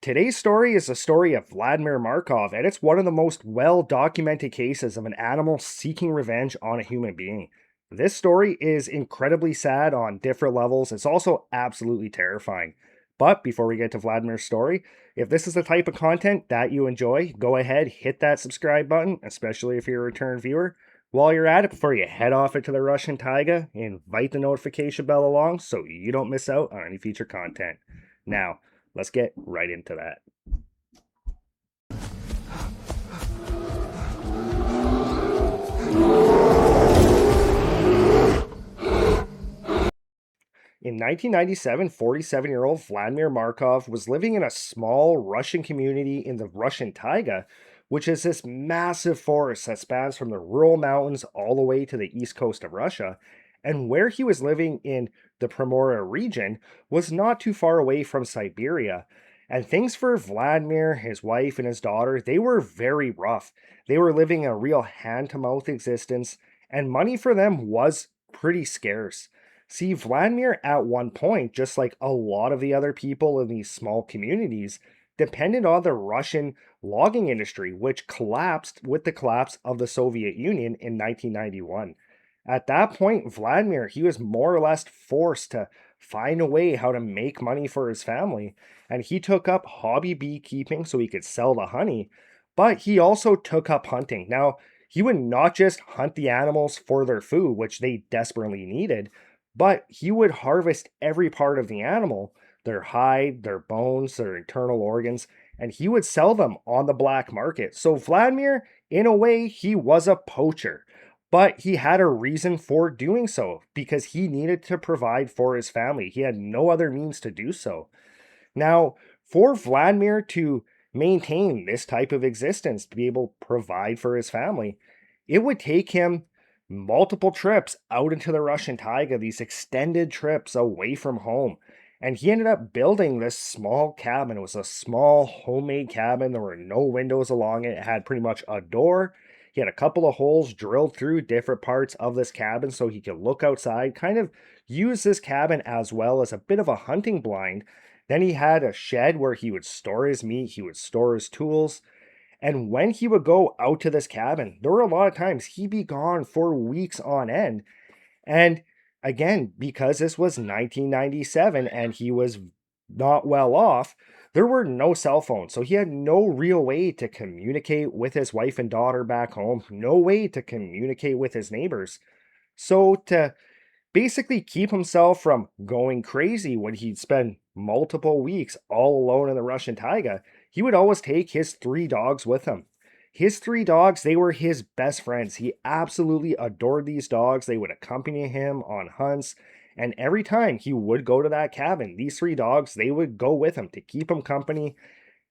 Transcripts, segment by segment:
Today's story is the story of Vladimir Markov, and it's one of the most well documented cases of an animal seeking revenge on a human being. This story is incredibly sad on different levels. It's also absolutely terrifying. But before we get to Vladimir's story, if this is the type of content that you enjoy, go ahead, hit that subscribe button, especially if you're a return viewer. While you're at it, before you head off into the Russian taiga, invite the notification bell along so you don't miss out on any future content. Now, let's get right into that. In 1997, 47-year-old Vladimir Markov was living in a small Russian community in the Russian taiga, which is this massive forest that spans from the rural mountains all the way to the east coast of Russia. And where he was living in the Primorye region was not too far away from Siberia. And things for Vladimir, his wife, and his daughter, they were very rough. They were living a real hand-to-mouth existence, and money for them was pretty scarce. See, Vladimir at one point, just like a lot of the other people in these small communities, depended on the Russian logging industry, which collapsed with the collapse of the Soviet Union in 1991. At that point, Vladimir, he was more or less forced to find a way how to make money for his family, and he took up hobby beekeeping so he could sell the honey, but he also took up hunting. Now, he would not just hunt the animals for their food, which they desperately needed, but he would harvest every part of the animal, their hide, their bones, their internal organs, and he would sell them on the black market. So Vladimir, in a way, he was a poacher, but he had a reason for doing so because he needed to provide for his family. He had no other means to do so. Now, for Vladimir to maintain this type of existence, to be able to provide for his family, it would take him multiple trips out into the Russian taiga, these extended trips away from home. And he ended up building this small cabin. It was a small homemade cabin. There were no windows along it. It had pretty much a door. He had a couple of holes drilled through different parts of this cabin so he could look outside, kind of use this cabin as well as a bit of a hunting blind. Then he had a shed where he would store his meat, he would store his tools. And when he would go out to this cabin, there were a lot of times he'd be gone for weeks on end. And again, because this was 1997 and he was not well off, there were no cell phones. So he had no real way to communicate with his wife and daughter back home, no way to communicate with his neighbors. So to basically keep himself from going crazy when he'd spend multiple weeks all alone in the Russian taiga, he would always take his three dogs with him. His three dogs, they were his best friends. He absolutely adored these dogs. They would accompany him on hunts. And every time he would go to that cabin, these three dogs, they would go with him to keep him company,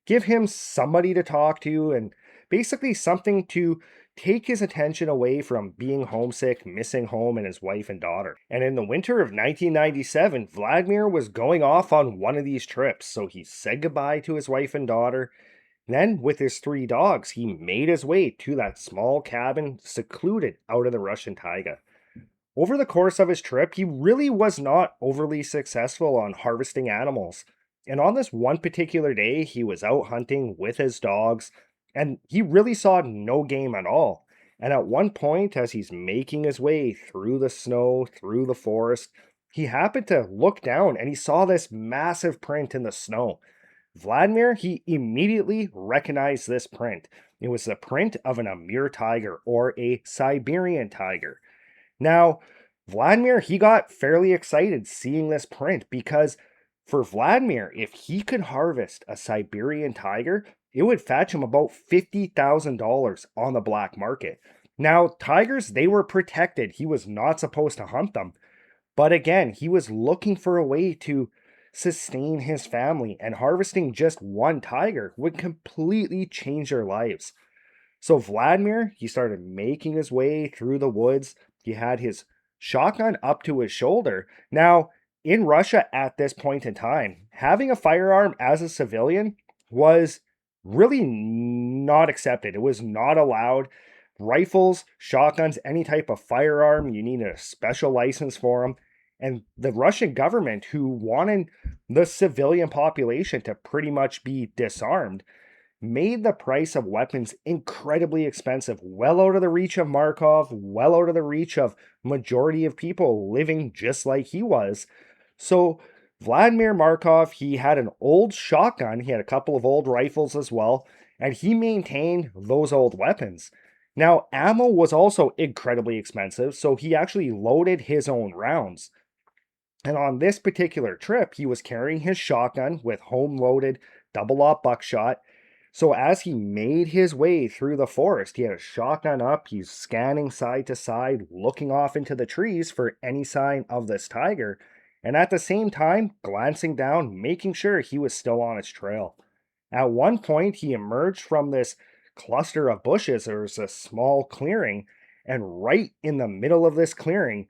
give him somebody to talk to, and basically something to take his attention away from being homesick, missing home and his wife and daughter. And in the winter of 1997, Vladimir was going off on one of these trips, so he said goodbye to his wife and daughter. Then, with his three dogs, he made his way to that small cabin secluded out of the Russian taiga. Over the course of his trip, he really was not overly successful on harvesting animals. And on this one particular day, he was out hunting with his dogs, and he really saw no game at all. And at one point, as he's making his way through the snow, through the forest, he happened to look down and he saw this massive print in the snow. Vladimir, he immediately recognized this print. It was the print of an Amur tiger or a Siberian tiger. Now, Vladimir, he got fairly excited seeing this print because for Vladimir, if he could harvest a Siberian tiger, it would fetch him about $50,000 on the black market. Now, tigers, they were protected. He was not supposed to hunt them. But again, he was looking for a way to sustain his family, and harvesting just one tiger would completely change their lives. So Vladimir, he started making his way through the woods. He had his shotgun up to his shoulder. Now, in Russia at this point in time, having a firearm as a civilian was really not accepted. It was not allowed. Rifles, shotguns, any type of firearm, you needed a special license for them. And the Russian government, who wanted the civilian population to pretty much be disarmed, made the price of weapons incredibly expensive, well out of the reach of Markov, well out of the reach of majority of people living just like he was. So Vladimir Markov, he had an old shotgun, he had a couple of old rifles as well, and he maintained those old weapons. Now, ammo was also incredibly expensive, so he actually loaded his own rounds. And on this particular trip, he was carrying his shotgun with home loaded double-aught buckshot. So as he made his way through the forest, he had a shotgun up, he's scanning side to side, looking off into the trees for any sign of this tiger, and at the same time, glancing down, making sure he was still on his trail. At one point, he emerged from this cluster of bushes. There was a small clearing, and right in the middle of this clearing,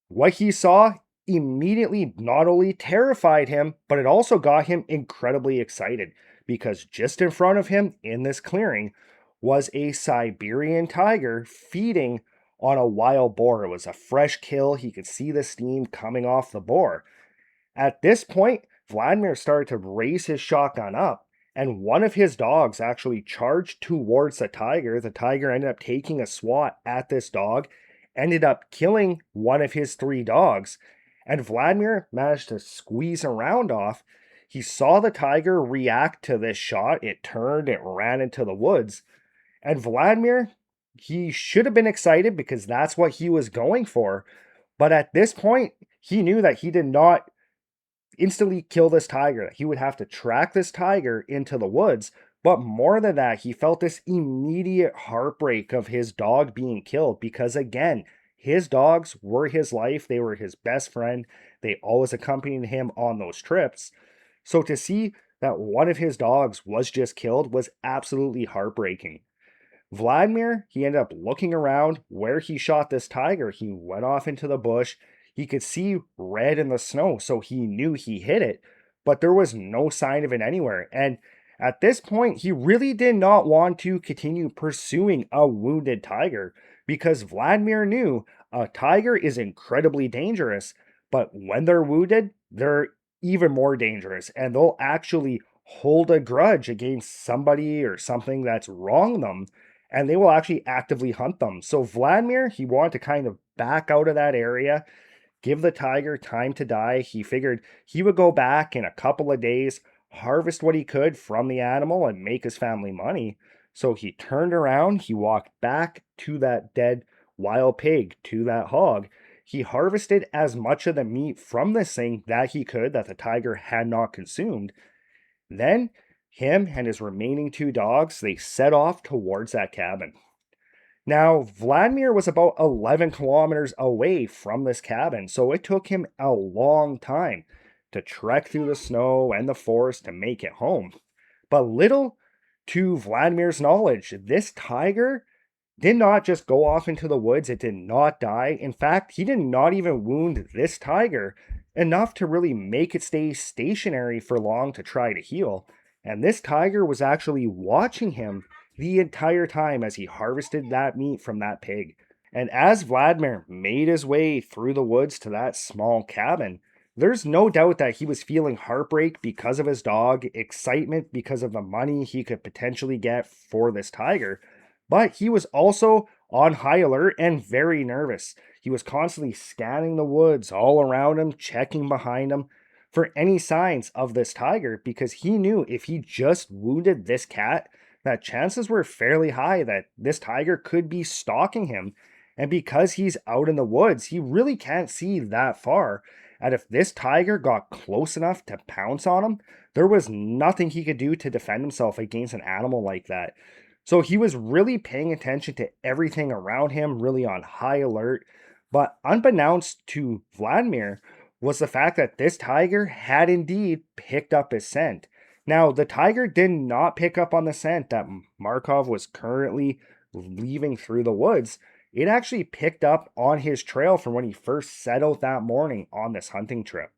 what he saw immediately not only terrified him, but it also got him incredibly excited because just in front of him in this clearing was a Siberian tiger feeding on a wild boar. It was a fresh kill. He could see the steam coming off the boar. At this point, Vladimir started to raise his shotgun up, and one of his dogs actually charged towards the tiger. The tiger ended up taking a swat at this dog, ended up killing one of his three dogs, and Vladimir managed to squeeze a round off. He saw the tiger react to this shot. It turned, it ran into the woods, and Vladimir, he should have been excited because that's what he was going for. But at this point, he knew that he did not instantly kill this tiger. He would have to track this tiger into the woods. But more than that, he felt this immediate heartbreak of his dog being killed because, again, his dogs were his life. They were his best friend. They always accompanied him on those trips. So to see that one of his dogs was just killed was absolutely heartbreaking. Vladimir, he ended up looking around where he shot this tiger. He went off into the bush. He could see red in the snow, so he knew he hit it, but there was no sign of it anywhere. And at this point, he really did not want to continue pursuing a wounded tiger because Vladimir knew a tiger is incredibly dangerous, but when they're wounded, they're even more dangerous and they'll actually hold a grudge against somebody or something that's wronged them, and they will actually actively hunt them. So Vladimir, he wanted to kind of back out of that area, give the tiger time to die. He figured he would go back in a couple of days, harvest what he could from the animal, and make his family money. So he turned around, he walked back to that dead wild pig, to that hog. He harvested as much of the meat from this thing that he could, that the tiger had not consumed. Then him and his remaining two dogs, they set off towards that cabin. Now, Vladimir was about 11 kilometers away from this cabin, so it took him a long time to trek through the snow and the forest to make it home. But little to Vladimir's knowledge, this tiger did not just go off into the woods. It did not die. In fact, he did not even wound this tiger enough to really make it stay stationary for long to try to heal. And this tiger was actually watching him the entire time as he harvested that meat from that pig. And as Vladimir made his way through the woods to that small cabin, there's no doubt that he was feeling heartbreak because of his dog, excitement because of the money he could potentially get for this tiger, but he was also on high alert and very nervous. He was constantly scanning the woods all around him, checking behind him for any signs of this tiger because he knew if he just wounded this cat, that chances were fairly high that this tiger could be stalking him. And because he's out in the woods, he really can't see that far. And if this tiger got close enough to pounce on him, there was nothing he could do to defend himself against an animal like that. So he was really paying attention to everything around him, really on high alert. But unbeknownst to Vladimir was the fact that this tiger had indeed picked up his scent. Now, the tiger did not pick up on the scent that Markov was currently leaving through the woods. It actually picked up on his trail from when he first set out that morning on this hunting trip.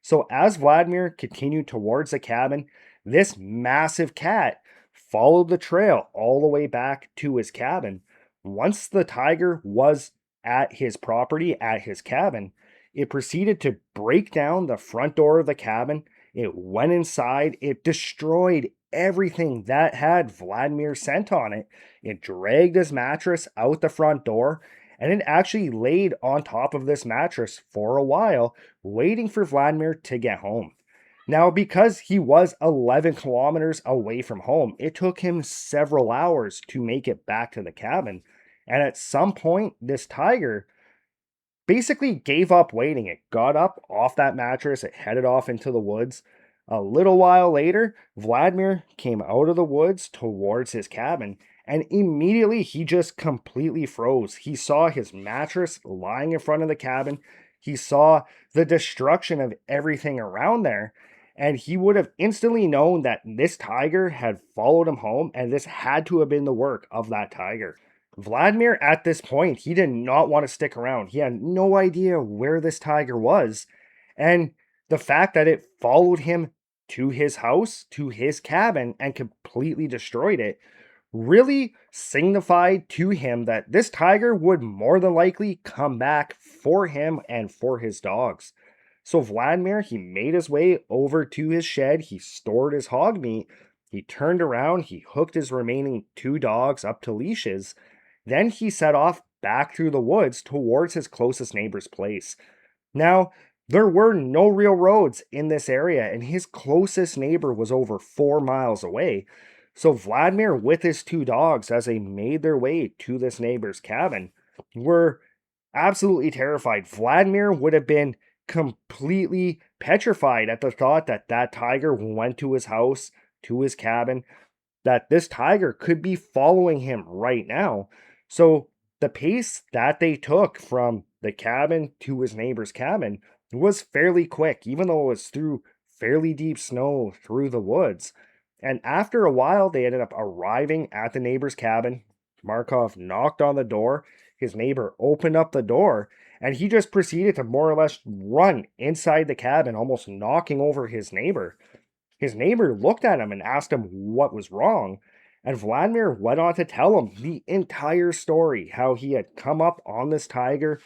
So as Vladimir continued towards the cabin, this massive cat followed the trail all the way back to his cabin. Once the tiger was at his property, at his cabin, It proceeded to break down the front door of the cabin. It went inside. It destroyed everything that had Vladimir's scent on it. It dragged his mattress out the front door, and it actually laid on top of this mattress for a while, waiting for Vladimir to get home. Now, because he was 11 kilometers away from home, it took him several hours to make it back to the cabin. And at some point, this tiger basically gave up waiting. It got up off that mattress, it headed off into the woods. A little while later, Vladimir came out of the woods towards his cabin, and immediately he just completely froze. He saw his mattress lying in front of the cabin, he saw the destruction of everything around there, and he would have instantly known that this tiger had followed him home, and this had to have been the work of that tiger. Vladimir, at this point, he did not want to stick around. He had no idea where this tiger was. And the fact that it followed him to his house, to his cabin, and completely destroyed it really signified to him that this tiger would more than likely come back for him and for his dogs. So Vladimir, he made his way over to his shed. He stored his hog meat. He turned around. He hooked his remaining two dogs up to leashes. Then he set off back through the woods towards his closest neighbor's place. Now, there were no real roads in this area, and his closest neighbor was over 4 miles away. So Vladimir, with his two dogs, as they made their way to this neighbor's cabin, were absolutely terrified. Vladimir would have been completely petrified at the thought that that tiger went to his house, to his cabin, that this tiger could be following him right now. So the pace that they took from the cabin to his neighbor's cabin was fairly quick, even though it was through fairly deep snow through the woods. And after a while, they ended up arriving at the neighbor's cabin. Markov knocked on the door. His neighbor opened up the door, and he just proceeded to more or less run inside the cabin, almost knocking over his neighbor. His neighbor looked at him and asked him what was wrong, and Vladimir went on to tell him the entire story, how he had come up on this tiger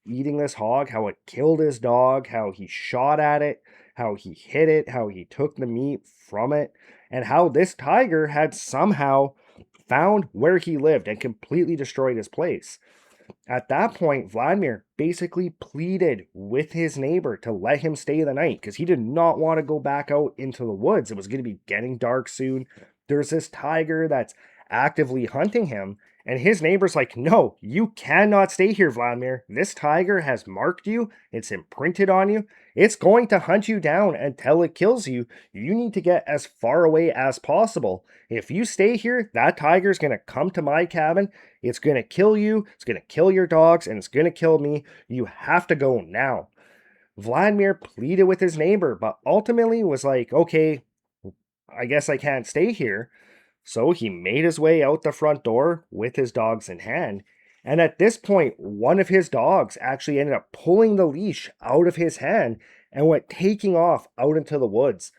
eating this hog, how it killed his dog, how he shot at it, how he hit it, how he took the meat from it, and how this tiger had somehow found where he lived and completely destroyed his place. At that point, Vladimir basically pleaded with his neighbor to let him stay the night because he did not want to go back out into the woods. It was going to be getting dark soon. There's this tiger that's actively hunting him, and his neighbor's like, "No, you cannot stay here, Vladimir. This tiger has marked you, it's imprinted on you. It's going to hunt you down until it kills you. You need to get as far away as possible. If you stay here, that tiger's going to come to my cabin. It's going to kill you, it's going to kill your dogs, and it's going to kill me. You have to go now." Vladimir pleaded with his neighbor, but ultimately was like, "Okay, I guess I can't stay here." So he made his way out the front door with his dogs in hand. And at this point, one of his dogs actually ended up pulling the leash out of his hand and went taking off out into the woods.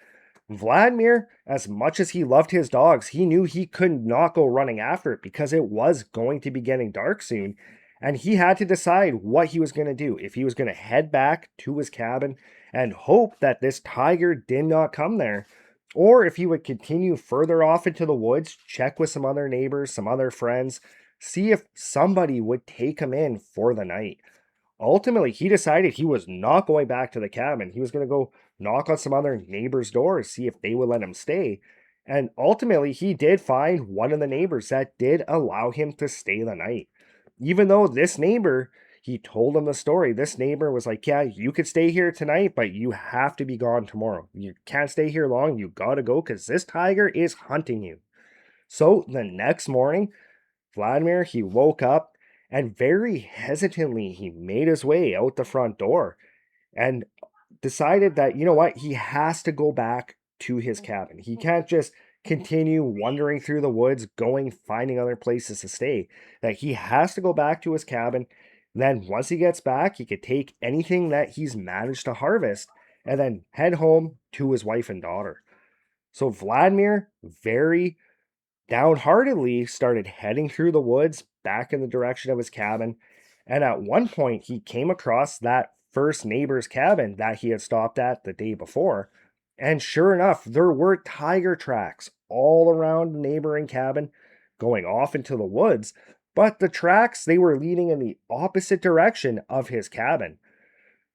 Vladimir, as much as he loved his dogs, he knew he could not go running after it because it was going to be getting dark soon. And he had to decide what he was going to do. If he was going to head back to his cabin and hope that this tiger did not come there, or if he would continue further off into the woods, check with some other neighbors, some other friends, see if somebody would take him in for the night. Ultimately, he decided he was not going back to the cabin. He was going to go knock on some other neighbors' doors, see if they would let him stay. And ultimately, he did find one of the neighbors that did allow him to stay the night. Even though this neighbor, he told him the story. This neighbor was like, "Yeah, you could stay here tonight, but you have to be gone tomorrow. You can't stay here long. You gotta go because this tiger is hunting you." So the next morning, Vladimir, he woke up and very hesitantly, he made his way out the front door and decided that, you know what, he has to go back to his cabin. He can't just continue wandering through the woods, going, finding other places to stay. That he has to go back to his cabin. Then once he gets back, he could take anything that he's managed to harvest and then head home to his wife and daughter. So Vladimir, very downheartedly, started heading through the woods back in the direction of his cabin. And at one point, he came across that first neighbor's cabin that he had stopped at the day before. And sure enough, there were tiger tracks all around the neighboring cabin going off into the woods, but the tracks, they were leading in the opposite direction of his cabin.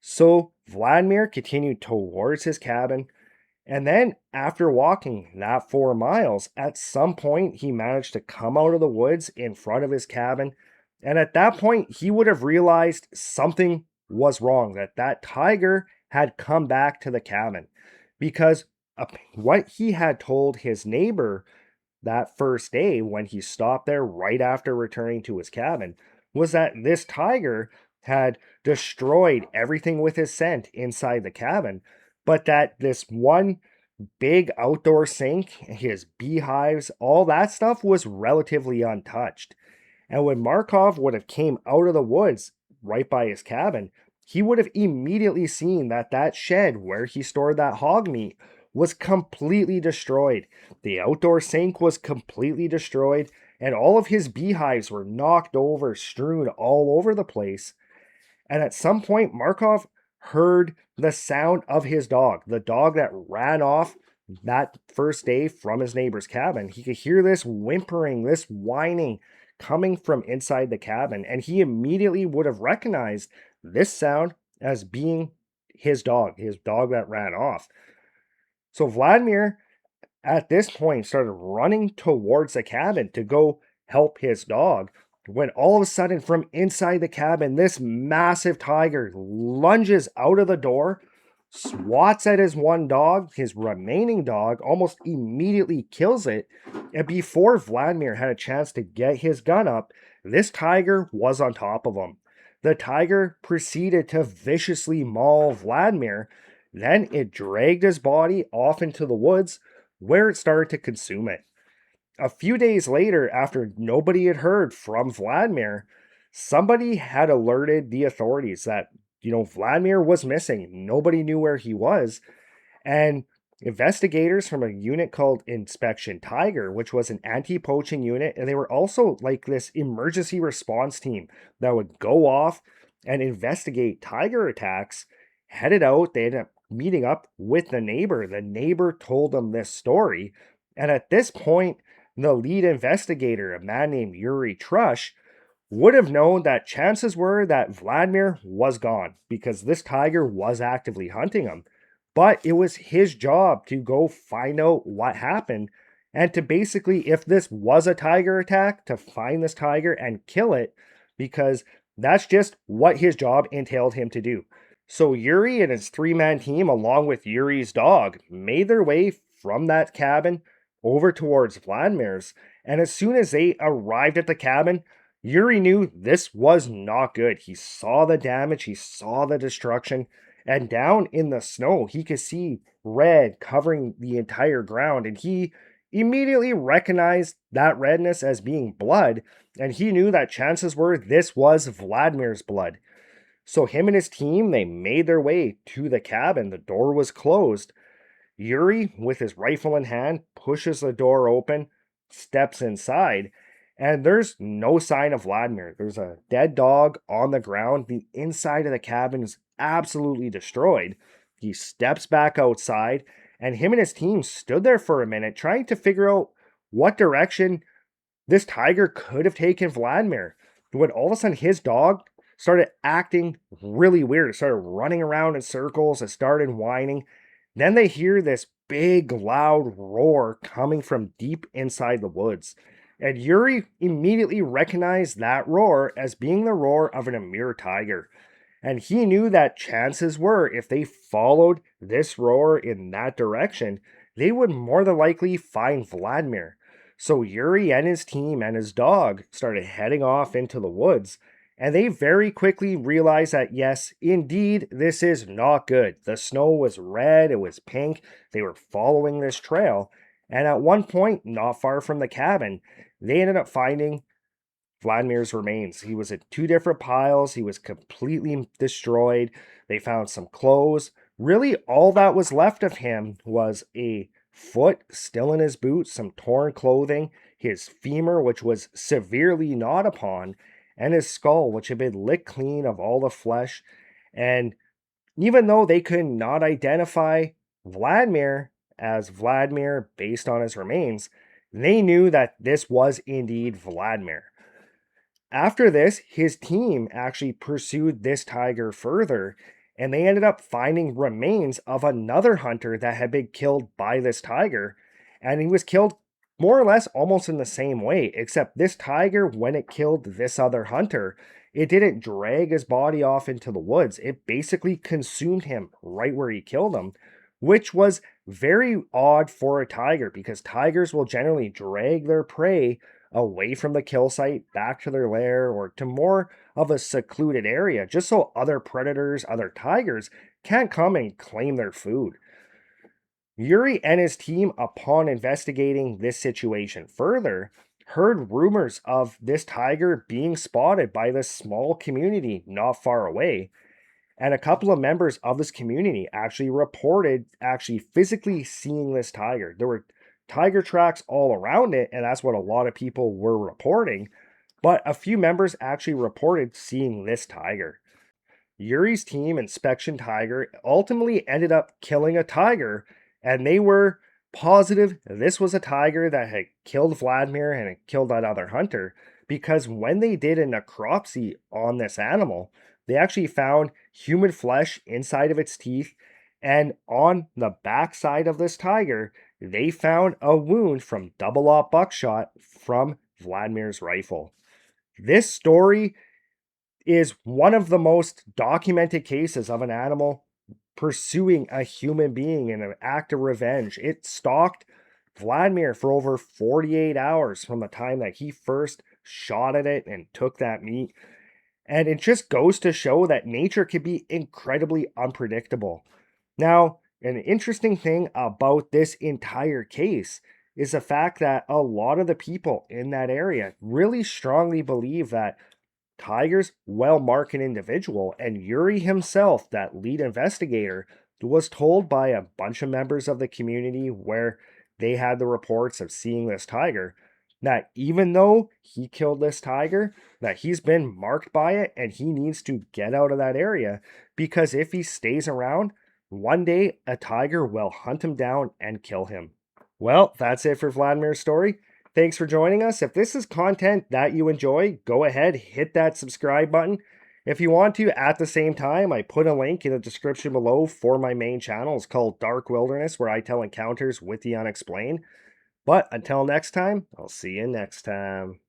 So Vladimir continued towards his cabin, and then, after walking that 4 miles, at some point he managed to come out of the woods in front of his cabin. And at that point, he would have realized something was wrong, that that tiger had come back to the cabin. Because what he had told his neighbor that first day when he stopped there right after returning to his cabin was that this tiger had destroyed everything with his scent inside the cabin, but that this one big outdoor sink, his beehives, all that stuff was relatively untouched. And when Markov would have came out of the woods right by his cabin, he would have immediately seen that that shed where he stored that hog meat was completely destroyed. The outdoor sink was completely destroyed, and all of his beehives were knocked over, strewn all over the place. And at some point, Markov heard the sound of his dog, the dog that ran off that first day from his neighbor's cabin. He could hear this whimpering, this whining coming from inside the cabin, and he immediately would have recognized this sound as being his dog that ran off. So Vladimir, at this point, started running towards the cabin to go help his dog, when all of a sudden from inside the cabin, this massive tiger lunges out of the door, swats at his one dog, his remaining dog, almost immediately kills it. And before Vladimir had a chance to get his gun up, this tiger was on top of him. The tiger proceeded to viciously maul Vladimir. Then it dragged his body off into the woods where it started to consume it. A few days later, after nobody had heard from Vladimir, somebody had alerted the authorities that, Vladimir was missing. Nobody knew where he was. And investigators from a unit called Inspection Tiger, which was an anti-poaching unit, and they were also like this emergency response team that would go off and investigate tiger attacks, headed out. They ended up meeting up with the neighbor. The neighbor told them this story. And at this point, the lead investigator, a man named Yuri Trush, would have known that chances were that Vladimir was gone because this tiger was actively hunting him. But it was his job to go find out what happened and to basically, if this was a tiger attack, to find this tiger and kill it, because that's just what his job entailed him to do. So Yuri and his 3-man team, along with Yuri's dog, made their way from that cabin over towards Vladimir's. And as soon as they arrived at the cabin, Yuri knew this was not good. He saw the damage, he saw the destruction, and down in the snow, he could see red covering the entire ground, and he immediately recognized that redness as being blood, and he knew that chances were this was Vladimir's blood. So him and his team, they made their way to the cabin. The door was closed. Yuri, with his rifle in hand, pushes the door open, steps inside, and there's no sign of Vladimir. There's a dead dog on the ground. The inside of the cabin is absolutely destroyed. He steps back outside, and him and his team stood there for a minute trying to figure out what direction this tiger could have taken Vladimir. When all of a sudden his dog started acting really weird. It started running around in circles. It started whining. Then they hear this big, loud roar coming from deep inside the woods. And Yuri immediately recognized that roar as being the roar of an Amur tiger. And he knew that chances were, if they followed this roar in that direction, they would more than likely find Vladimir. So Yuri and his team and his dog started heading off into the woods. And they very quickly realized that, yes, indeed, this is not good. The snow was red, it was pink. They were following this trail. And at one point, not far from the cabin, they ended up finding Vladimir's remains. He was in 2 different piles. He was completely destroyed. They found some clothes. Really, all that was left of him was a foot still in his boot, some torn clothing, his femur, which was severely gnawed upon, and his skull, which had been licked clean of all the flesh. And Even though they could not identify Vladimir as Vladimir based on his remains, they knew that this was indeed Vladimir. After this, his team actually pursued this tiger further, and they ended up finding remains of another hunter that had been killed by this tiger. And he was killed more or less almost in the same way, except this tiger, when it killed this other hunter, it didn't drag his body off into the woods. It basically consumed him right where he killed him, which was very odd for a tiger because tigers will generally drag their prey away from the kill site, back to their lair, or to more of a secluded area, just so other predators, other tigers, can't come and claim their food. Yuri and his team, upon investigating this situation further, heard rumors of this tiger being spotted by this small community not far away. And a couple of members of this community actually reported actually physically seeing this tiger. There were tiger tracks all around it, and that's what a lot of people were reporting. But a few members actually reported seeing this tiger. Yuri's team, Inspection Tiger, ultimately ended up killing a tiger, and they were positive this was a tiger that had killed Vladimir and had killed that other hunter because when they did a necropsy on this animal, they actually found human flesh inside of its teeth, and on the backside of this tiger, they found a wound from double-aught buckshot from Vladimir's rifle. This story is one of the most documented cases of an animal pursuing a human being in an act of revenge. It stalked Vladimir for over 48 hours from the time that he first shot at it and took that meat. And it just goes to show that nature can be incredibly unpredictable. Now, an interesting thing about this entire case is the fact that a lot of the people in that area really strongly believe that tigers well mark an individual, and Yuri himself, that lead investigator, was told by a bunch of members of the community where they had the reports of seeing this tiger that even though he killed this tiger, that he's been marked by it and he needs to get out of that area because if he stays around, one day a tiger will hunt him down and kill him. Well, that's it for Vladimir's story. Thanks for joining us. If this is content that you enjoy, go ahead, hit that subscribe button. If you want to, at the same time, I put a link in the description below for my main channel. It's called Dark Wilderness, where I tell encounters with the unexplained. But until next time, I'll see you next time.